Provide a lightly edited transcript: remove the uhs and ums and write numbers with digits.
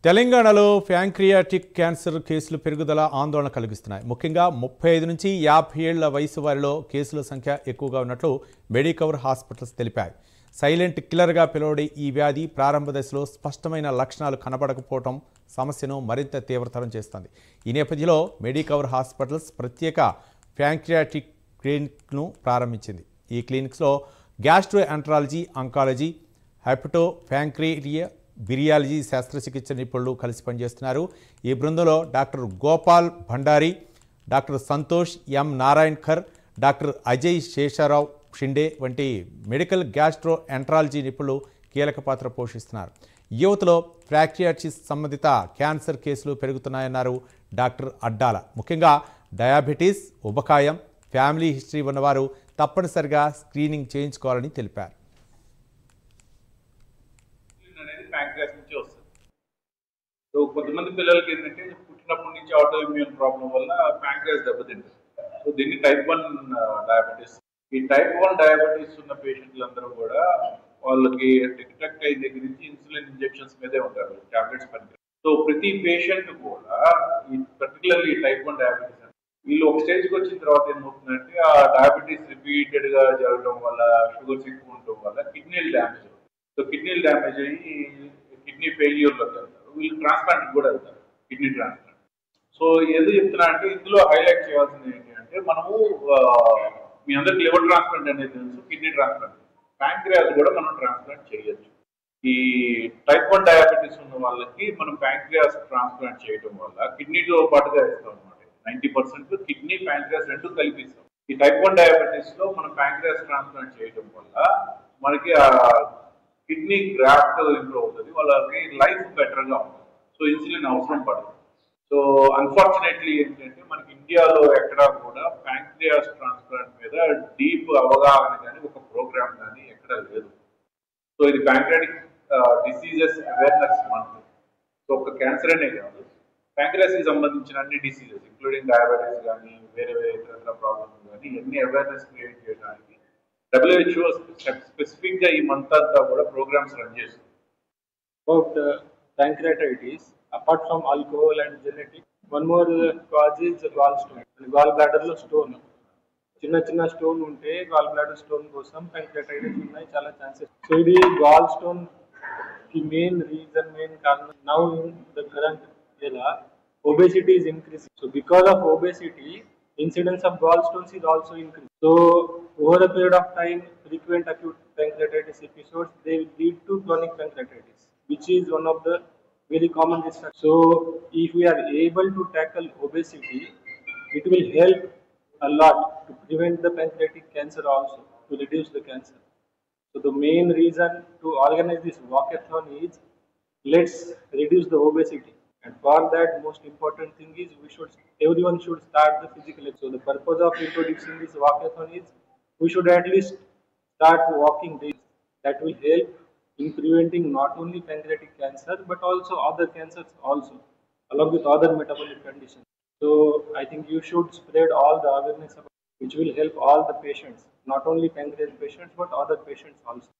తెలంగాణలో pancreatic cancer కేసులు పెరుగుదల ఆందోళన కలిగిస్తున్నాయి. ముఖ్యంగా 35 నుంచి 50 ఏళ్ల వయసు వారిలో కేసుల సంఖ్య ఎక్కువగా ఉన్నట్లు మెడికవర్ హాస్పిటల్స్ తెలిపాయి. సైలెంట్ కిల్లర్గా పిలువడే ఈ వ్యాధి ప్రారంభ దశలో స్పష్టమైన లక్షణాలు కనబడకపోవడం సమస్యను మరింత తీవ్రతరం చేస్తుంది. ఈ నేపథ్యంలో మెడికవర్ హాస్పిటల్స్ ప్రత్యేక ప్యాంక్రియాటిక్ క్లినిక్ను ప్రారంభించింది. ఈ క్లినిక్స్లో గ్యాస్ట్రోఎంట్రాలజీ, అంకాలజీ, హెపటో ప్యాంక్రియా, బిరియాలజీ శస్త్రచికిత్స నిపుణులు కలిసి పనిచేస్తున్నారు. ఈ బృందంలో డాక్టర్ గోపాల్ భండారి, డాక్టర్ సంతోష్ ఎం నారాయణ్కర్, డాక్టర్ అజయ్ శేషారావు షిండే వంటి మెడికల్ గ్యాస్ట్రో ఎంట్రాలజీ నిపుణులు కీలక పాత్ర పోషిస్తున్నారు. యువతలో ప్యాంక్రియాటిస్ సంబంధిత క్యాన్సర్ కేసులు పెరుగుతున్నాయన్నారు డాక్టర్ అడ్డాల. ముఖ్యంగా డయాబెటీస్, ఉబకాయం, ఫ్యామిలీ హిస్టరీ ఉన్నవారు తప్పనిసరిగా స్క్రీనింగ్ చేయించుకోవాలని తెలిపారు. ప్యాంక్రియాస్ నుంచి వస్తుంది. సో కొంతమంది పిల్లలకి ఏంటంటే పుట్టినప్పటి నుంచి ఆటో ఇమ్యూన్ ప్రాబ్లం వల్ల ప్యాంక్రియాస్ దెబ్బతింటుంది. సో దీన్ని టైప్ 1 డయాబెటీస్. ఈ టైప్ 1 డయాబెటీస్ ఉన్న పేషెంట్లందరూ కూడా వాళ్ళకి డిటెక్ట్ అయిన దగ్గర నుంచి ఇన్సులిన్ ఇంజెక్షన్స్ మీదే ఉంటారు, టాబ్లెట్స్ పనికి. సో ప్రతి పేషెంట్ కూడా ఈ పర్టికులర్లీ టైప్ 1 డయాబెటీస్ వీళ్ళు ఒక స్టేజ్కి వచ్చిన తర్వాత ఏమవుతుందంటే ఆ డయాబెటీస్ రిపీటెడ్ గా జరగడం వల్ల, షుగర్స్ ఎక్కువ ఉండడం వల్ల కిడ్నీలు డ్యామేజ్ అవుతాయి. సో కిడ్నీలు డ్యామేజ్ అయ్యి కిడ్నీ ఫెయిల్యూర్లోకి వెళ్తారు. వీళ్ళు ట్రాన్స్ప్లాంట్కి కూడా వెళ్తారు, కిడ్నీ ట్రాన్స్ప్లాంట్. సో ఏదో చెప్తున్నా అంటే ఇందులో హైలైట్ చేయాల్సింది ఏంటి అంటే మనము మీ అందరికి లివర్ ట్రాన్స్ప్లాంట్ అనేది తెలుసు, కిడ్నీ ట్రాన్స్ప్లాంట్, ప్యాంక్రియాస్ కూడా మనం ట్రాన్స్ప్లాంట్ చేయొచ్చు. ఈ టైప్ 1 డయాబెటీస్ ఉన్న వాళ్ళకి మనం ప్యాంక్రియాస్ ట్రాన్స్ప్లాంట్ చేయడం వల్ల కిడ్నీతో పాటుగా ఇస్తాం అనమాట. 90% కిడ్నీ, ప్యాంక్రియాస్ రెండు కలిపిస్తాం. ఈ టైప్ 1 డయాబెటీస్ లో మనం ప్యాంక్రియాస్ ట్రాన్స్ప్లాంట్ చేయడం వల్ల మనకి కిడ్నీ గ్రాఫ్ట్ ఇంప్రూవ్ అవుతుంది, వాళ్ళకి లైఫ్ బెటర్ గా ఉంటుంది. సో ఇన్సులిన్ అవసరం పడదు. సో అన్ఫార్చునేట్లీ ఏంటంటే మనకి ఇండియాలో ఎక్కడా కూడా ప్యాంక్రియాస్ ట్రాన్స్ప్లాంట్ మీద డీప్ అవగాహన కానీ ఒక ప్రోగ్రామ్ కానీ ఎక్కడా లేదు. సో ఇది pancreatic diseases awareness month. So ఒక క్యాన్సర్ అనే కాదు, ప్యాంక్రియాస్ కి సంబంధించిన అన్ని డిసీజెస్ ఇంక్లూడింగ్ డయాబెటీస్ కానీ వేరే వేరే ఇతర ప్రాబ్లమ్స్ కానీ అన్ని అవేర్నెస్ క్రియేట్ చేయడానికి WHO specific ga ee month anta kuda programs run chestundi. About pancreatitis, apart from alcohol and genetics, one more cause is gallstone. Gallbladder lo stone, చిన్న stone ఉంటే gall bladder stone కోసం ప్యాంక్రియాటిస్ ఉన్నాయి చాలా chances. So ఇది gall stone కి main కారణం now in the current era obesity is increasing. So because of obesity, incidence of gallstones is also increasing. So over a period of time, frequent acute pancreatitis episodes, they will lead to chronic pancreatitis, which is one of the very common risk factors. So if we are able to tackle obesity, it will help a lot to prevent the pancreatic cancer also, to reduce the cancer. So the main reason to organize this walkathon is let's reduce the obesity. And for that, most important thing is everyone should start the physical exercise. So the purpose of introducing this walkathon is we should at least start walking daily. That will help in preventing not only pancreatic cancer but also other cancers also, along with other metabolic conditions. So I think you should spread all the awareness about, which will help all the patients, not only pancreas patients but other patients also.